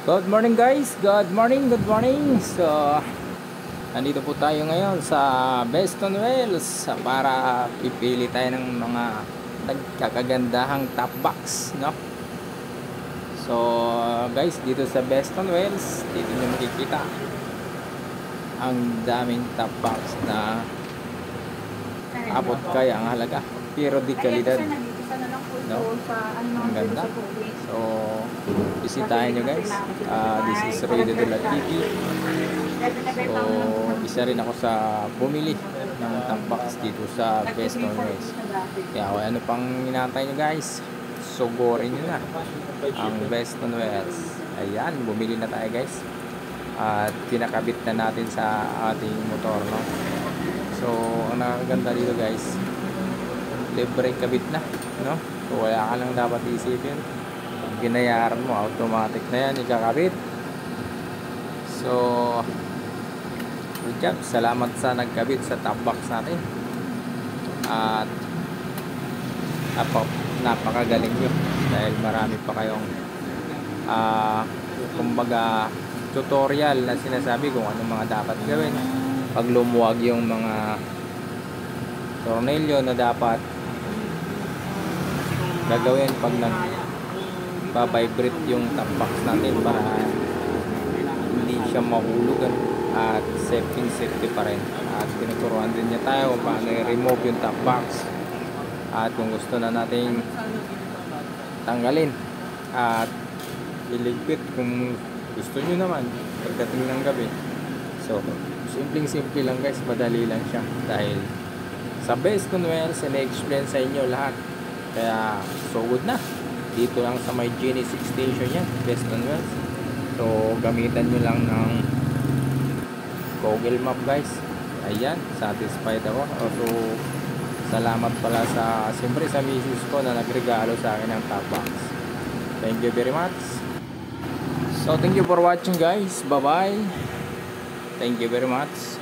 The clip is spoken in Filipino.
Good morning guys, good morning, good morning. So, nandito po tayo ngayon sa Beston Wells para pipili tayo ng mga nagkakagandahang top box, no? So, guys, dito sa Beston Wells, dito nyo makikita ang daming top box na abot kaya ang halaga, pero di kalidad, no? Ang ganda. So, bisitahin nyo guys. This is Radio de la TV. So, isa rin ako sa bumili ng top box dito sa Beston Wells. Kaya ano pang hinantay nyo guys, sugurin nyo na ang Beston Wells. Ayan, bumili na tayo guys. At kinakabit na natin sa ating motor, no? So, ang nakakaganda dito guys, libre kabit na, no? So, wala ka lang dapat isipin. Pag binayaran mo, automatic na yan ikakabit. So, good job. Salamat sa nagkabit sa top box natin. At napakagaling nyo dahil marami pa kayong kumbaga tutorial na sinasabi kung anong mga dapat gawin pag lumuwag yung mga tornilyo na dapat gagawin pag nagpa-vibrate yung top box natin para hindi siya mahulugan at safety pa rin. At tinuturuan din niya tayo paano i-remove yung top box at kung gusto na nating tanggalin at iligpit kung gusto nyo naman pagdating ng gabi. So simple lang guys, madali lang siya dahil sa Beston Wells ina-explain sa inyo lahat. Kaya so good na dito lang sa may Genesis station yan, Beston Wells. So gamitan nyo lang ng Google Map guys. Ayan, satisfied ako. So salamat pala siyempre sa misis ko na nagregalo sa akin ng top box. Thank you very much. So thank you for watching guys. Bye bye. Thank you very much.